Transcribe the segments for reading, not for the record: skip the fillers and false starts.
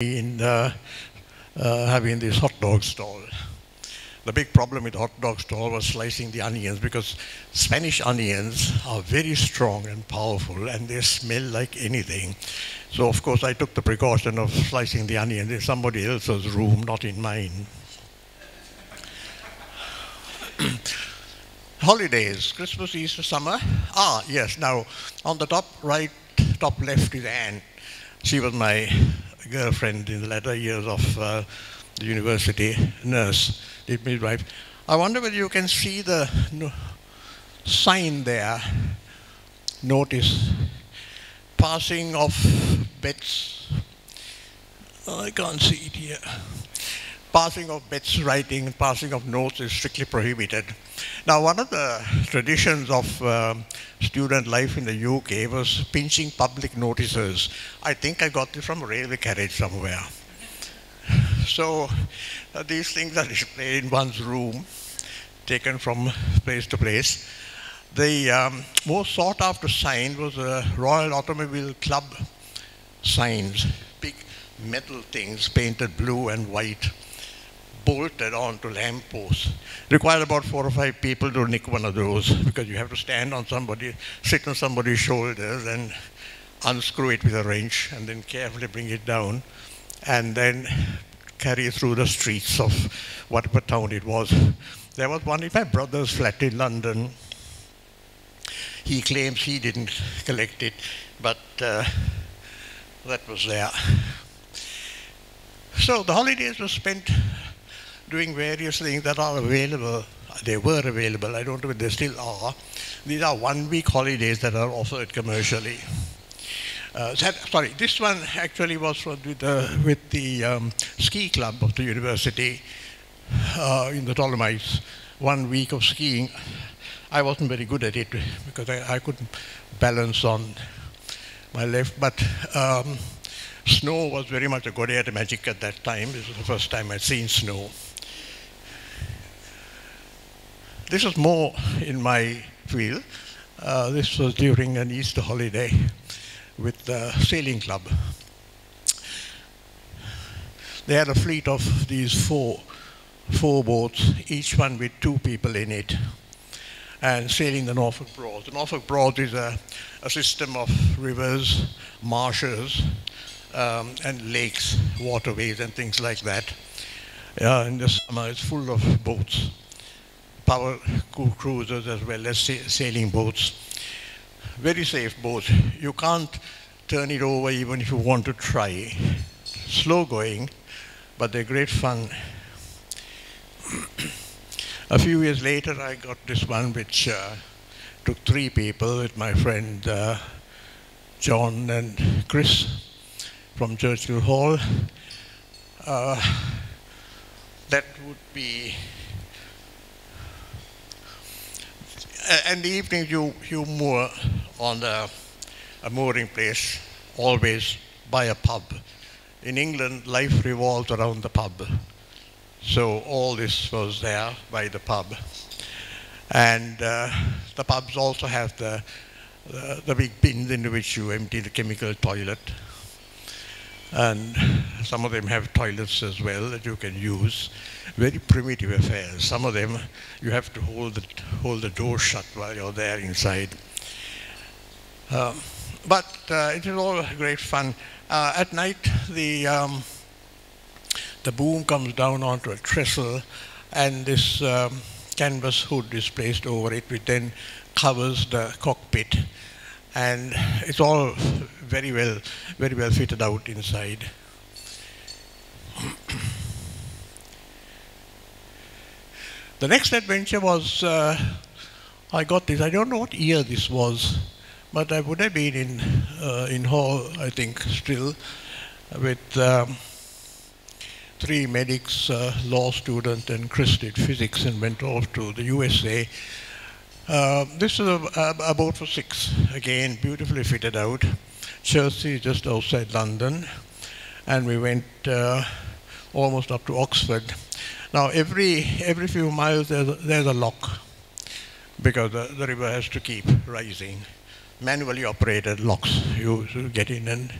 in having this hot dog stall. The big problem with hot dog stall was slicing the onions, because Spanish onions are very strong and powerful and they smell like anything. So of course I took the precaution of slicing the onion in somebody else's room, not in mine. Holidays, Christmas, Easter, summer. Yes, now on the top right, top left is Anne. She was my girlfriend in the latter years of the university, nurse, midwife. I wonder whether you can see the sign there. Notice, passing of bets. I can't see it here. Passing of bets writing, passing of notes is strictly prohibited. Now, one of the traditions of student life in the UK was pinching public notices. I think I got this from a railway carriage somewhere. So these things are displayed in one's room, taken from place to place. The most sought after sign was the Royal Automobile Club signs, big metal things painted blue and white, bolted onto lampposts. Required about 4 or 5 people to nick one of those, because you have to stand on somebody, sit on somebody's shoulders and unscrew it with a wrench and then carefully bring it down and then carry through the streets of whatever town it was. There was one in my brother's flat in London. He claims he didn't collect it, but that was there. So the holidays were spent doing various things that are available. They were available. I don't know if they still are. These are 1-week holidays that are offered commercially. Sorry, this one actually was with the ski club of the university in the Dolomites. 1 week of skiing. I wasn't very good at it because I couldn't balance on my left, but snow was very much a Godiata magic at that time. This was the first time I'd seen snow. This was more in my field. This was during an Easter holiday with the sailing club. They had a fleet of these four boats, each one with 2 people in it, and sailing the Norfolk Broads. The Norfolk Broads is a system of rivers, marshes, and lakes, waterways, and things like that. In the summer, it's full of boats, power cruisers as well as sailing boats. Very safe boats. You can't turn it over even if you want to try. Slow going, but they're great fun. A few years later, I got this one which took 3 people with my friend John and Chris from Churchill Hall. That would be, and the evening you moor on a mooring place, always by a pub. In England, life revolves around the pub. So all this was there by the pub. And the pubs also have the big bins into which you empty the chemical toilet. And some of them have toilets as well that you can use. Very primitive affairs. Some of them you have to hold the door shut while you're there inside. But it is all great fun. At night, the boom comes down onto a trestle, and this canvas hood is placed over it, which then covers the cockpit. And it's all very well fitted out inside. The next adventure was, I got this, I don't know what year this was, but I would have been in Hall, I think, still, with 3 medics, law student, and Chris did physics and went off to the USA. This is a boat for 6, again, beautifully fitted out. Chelsea, just outside London, and we went almost up to Oxford. Now, every few miles there's a lock, because the river has to keep rising. Manually operated locks. You get in and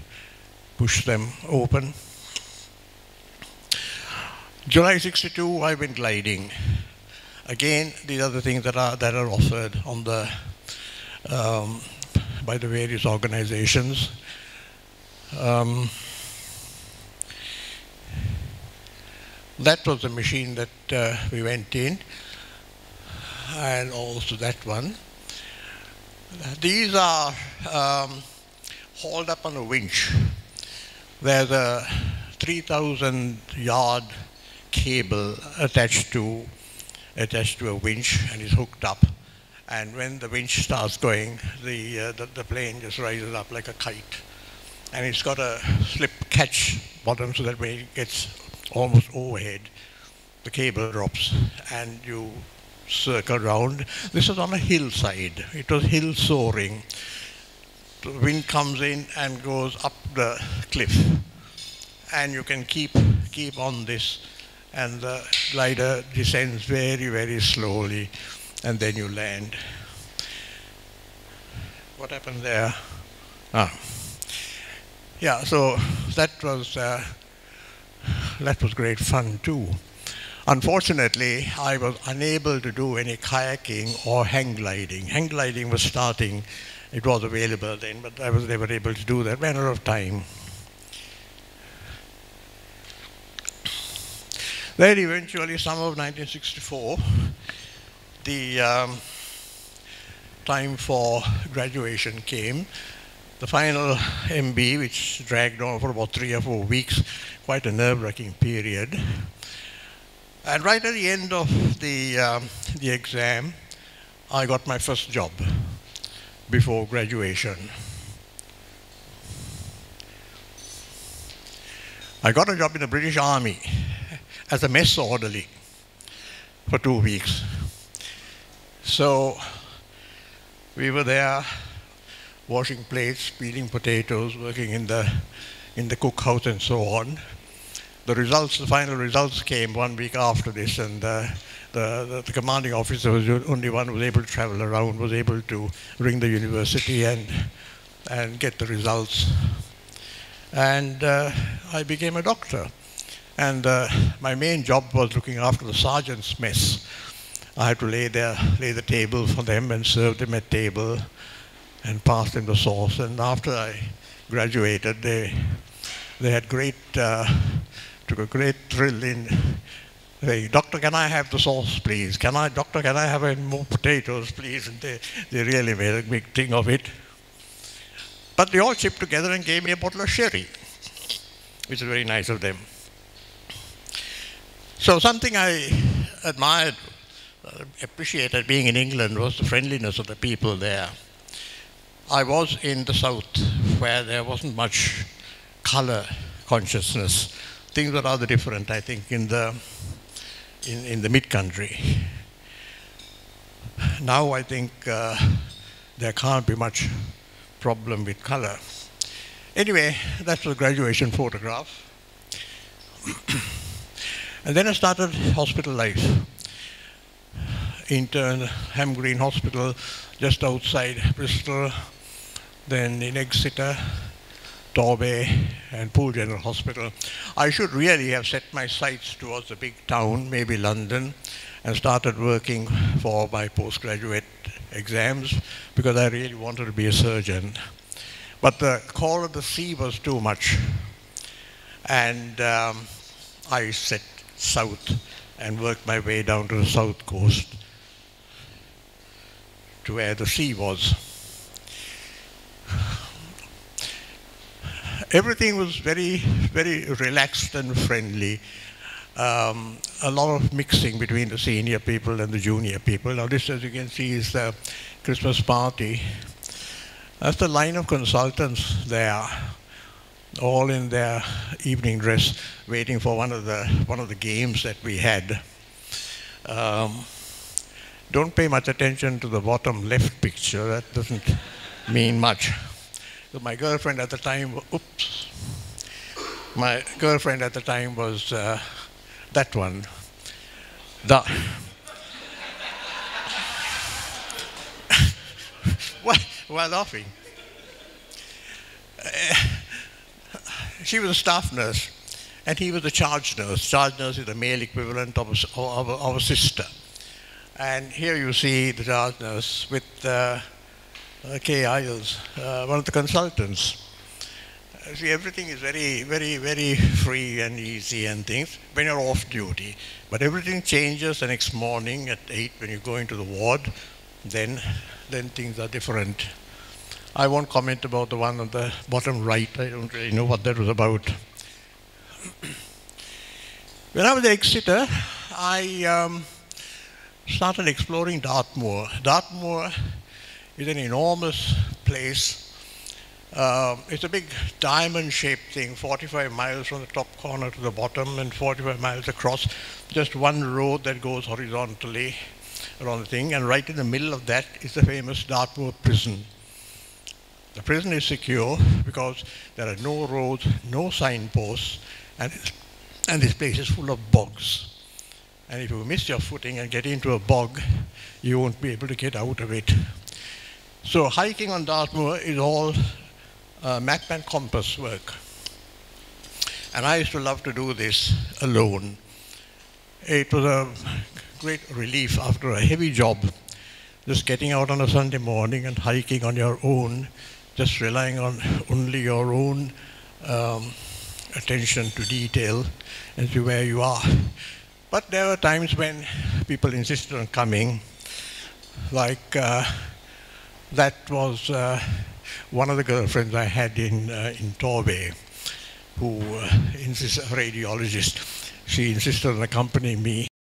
push them open. July 62, I went gliding. Again, these are the things that are offered on the by the various organizations. That was the machine that we went in, and also that one. These are hauled up on a winch. There's a 3,000-yard cable attached to a winch and is hooked up. And when the winch starts going, the plane just rises up like a kite. And it's got a slip catch bottom so that when it gets almost overhead, the cable drops and you circle around. This is on a hillside. It was hill soaring. The wind comes in and goes up the cliff. And you can keep on this, and the glider descends very, very slowly, and then you land. What happened there? Yeah, so that was great fun too. Unfortunately, I was unable to do any kayaking or hang gliding. Hang gliding was starting. It was available then, but I was never able to do that. Matter of time. Then eventually, summer of 1964, the time for graduation came. The final MB, which dragged on for about 3 or 4 weeks, quite a nerve-wracking period. And right at the end of the exam, I got my first job before graduation. I got a job in the British Army as a mess orderly for 2 weeks. So we were there washing plates, peeling potatoes, working in the cookhouse and so on. The final results came 1 week after this, and the commanding officer was the only one who was able to travel around, was able to ring the university and get the results. And I became a doctor. And my main job was looking after the sergeant's mess. I had to lay the table for them and serve them at table and pass them the sauce. And after I graduated, they had took a great thrill in saying, "Doctor, can I have the sauce, please? Doctor, can I have any more potatoes, please?" And they really made a big thing of it. But they all chipped together and gave me a bottle of sherry, which is very nice of them. So something I admired, appreciated being in England was the friendliness of the people there. I was in the south where there wasn't much color consciousness. Things were rather different, I think, in the mid-country. Now I think there can't be much problem with color. Anyway, that was a graduation photograph. And then I started hospital life. Intern, Ham Green Hospital, just outside Bristol, then in Exeter, Torbay, and Poole General Hospital. I should really have set my sights towards the big town, maybe London, and started working for my postgraduate exams because I really wanted to be a surgeon. But the call of the sea was too much. And I set south and worked my way down to the south coast to where the sea was. Everything was very, very relaxed and friendly. A lot of mixing between the senior people and the junior people. Now this, as you can see, is the Christmas party. That's the line of consultants there, all in their evening dress, waiting for one of the games that we had. Don't pay much attention to the bottom left picture. That doesn't mean much. So my girlfriend at the time, my girlfriend at the time was that one. Why laughing? She was a staff nurse, And he was a charge nurse. Charge nurse is the male equivalent of a sister. And here you see the charge nurse with Kay Isles, one of the consultants. See, everything is very, very, very free and easy and things when you're off duty. But everything changes the next morning at 8 when you go into the ward, then things are different. I won't comment about the one on the bottom right. I don't really know what that was about. When I was at Exeter, I started exploring Dartmoor. Dartmoor is an enormous place. It's a big diamond-shaped thing, 45 miles from the top corner to the bottom and 45 miles across. Just one road that goes horizontally around the thing, and right in the middle of that is the famous Dartmoor prison. The prison is secure because there are no roads, no signposts, and this place is full of bogs. And if you miss your footing and get into a bog, you won't be able to get out of it. So hiking on Dartmoor is all map and compass work. And I used to love to do this alone. It was a great relief after a heavy job, just getting out on a Sunday morning and hiking on your own, just relying on only your own attention to detail and to where you are. But there were times when people insisted on coming, like that was one of the girlfriends I had in Torbay, who a radiologist. She insisted on accompanying me